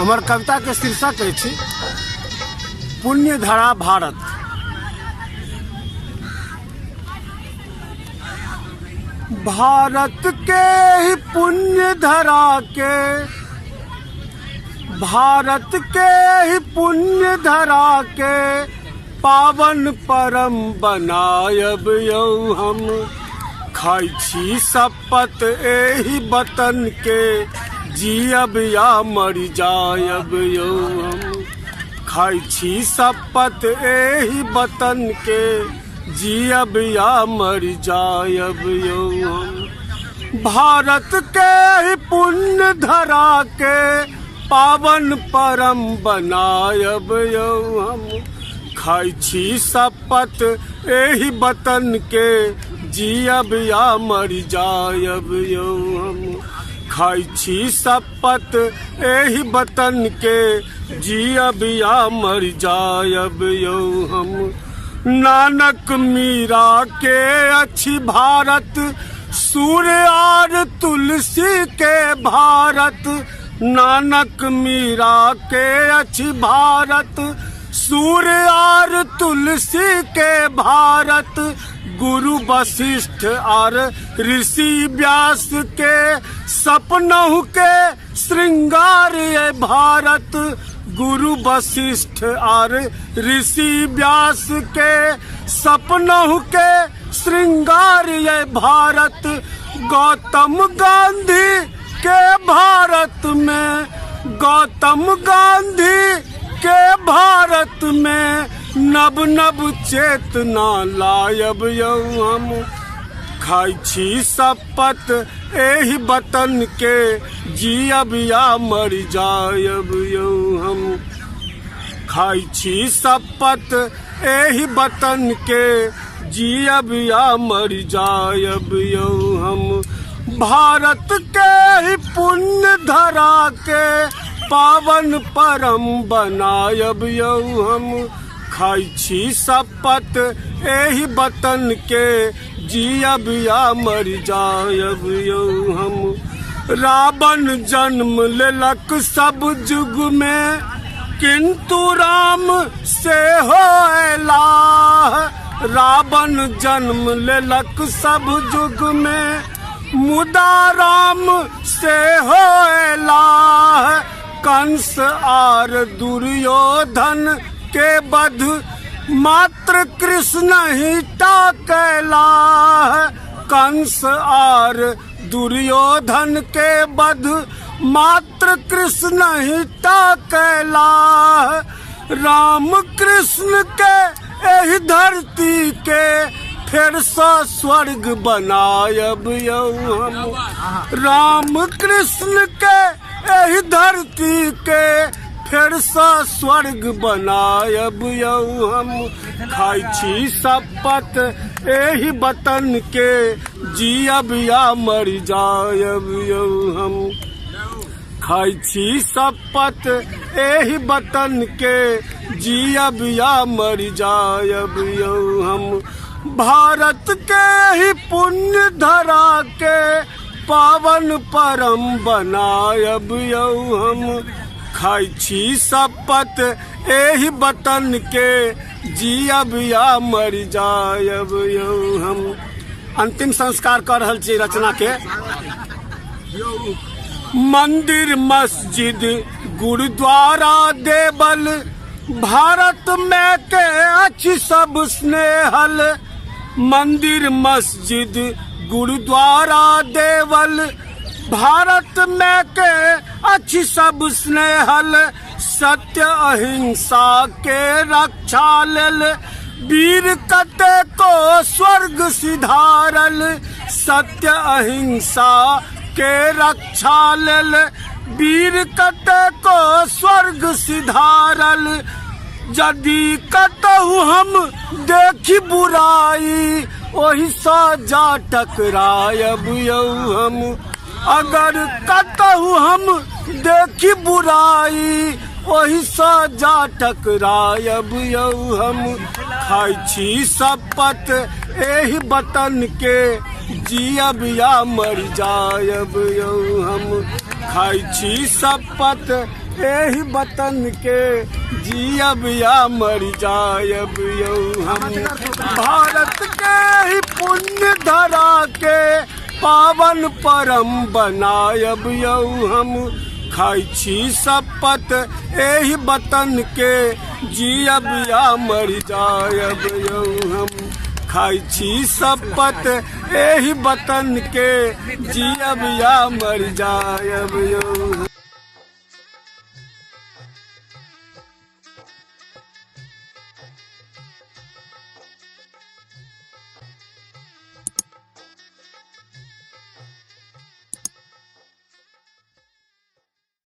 हमर कविता के शीर्षक अछि पुण्य धरा भारत। भारत के ही पुण्य धरा के, भारत के ही पुण्य धरा के पावन परम बनायब यौ हम। खाई छी शपथ एही वतन के जियब या मर जायब यौ हम। खाई छी शपथ एही वतन के जियब या मर जायब यौ हम। भारत के ही पुण्य धरा के पावन परम बनायब यौ हम। खाई छी शपथ एही वतन के जियब या मर जायब यौ हम। खाई छी शपथ एही वतन के जियब या मर जायब यौ हम। नानक मीरा के अच्छी भारत, सूर्य और तुलसी के भारत। नानक मीरा के अच्छी भारत, सूर्य और तुलसी के भारत। गुरु वशिष्ठ और ऋषि व्यास के सपनहु के श्रृंगार ये भारत। गुरु वशिष्ठ और ऋषि व्यास के सपनहु के श्रृंगार ये भारत। गौतम गांधी के भारत में, गौतम गांधी के भारत में नब नब चेतना लायब यौ हम। खाई छी शपथ एही वतन के जियब या मर जायब यौ हम। खाई छी शपथ एही वतन के जियब या मर जायब यौ हम। भारत के ही पुण्य धरा के पावन परम बनायब यौ हम। खाई छी शपथ एही वतन के जियब या मर जायब यौ हम। रावण जन्म लेलक सब जुग में, किंतु राम से हो एलाह। रावण जन्म लेलक सब जुग में, मुदा राम से हो एलाह। कंस और दुर्योधन के वध मात्र कृष्ण ही टाकेला। कंस और दुर्योधन के वध मात्र कृष्ण ही टाकेला। राम कृष्ण के एही धरती के फिर से स्वर्ग बनायब यौ हम। राम कृष्ण के एही धरती के फिर से स्वर्ग बनायब यौ हम। खाई छी शपथ एही वतन के जियब या मर जायब यौ हम। खाई छी शपथ एही वतन के जियब या मर जायब यौ हम। भारत के ही पुण्य धरा के पावन परम बनायब यौ हम। खाई छी शपथ एही वतन के जियब या मर जायब यौ हम। अंतिम संस्कार कर रहल छी रचना के। मंदिर मस्जिद गुरुद्वारा देवल, भारत में के अच्छी सब स्नेहल। मंदिर मस्जिद गुरुद्वारा देवल, भारत में के अच्छी सब स्नेहल। सत्य अहिंसा के रक्षा लेल वीर कते को स्वर्ग सिधारल। सत्य अहिंसा के रक्षा लेल वीर कते को स्वर्ग सिधारल। यदि कतहु हम देखी बुराई, ओही सा जा टकरायब यौ हम। अगर कतहु हम देखी बुराई, ओही सा जा टकरायब यौ हम। खाई छी शपथ एही वतन के जियब या मर जायब यौ हम। खाई छी शपथ एही वतन के जियब या मर जायब यौ हम। भारत के ही पुण्य धरा के पावन परम बनायब यौ हम। खाई छी शपथ एही वतन के जियब या मर जायब यौ हम। खाई छी शपथ एही वतन के जियब या मर जायब यौ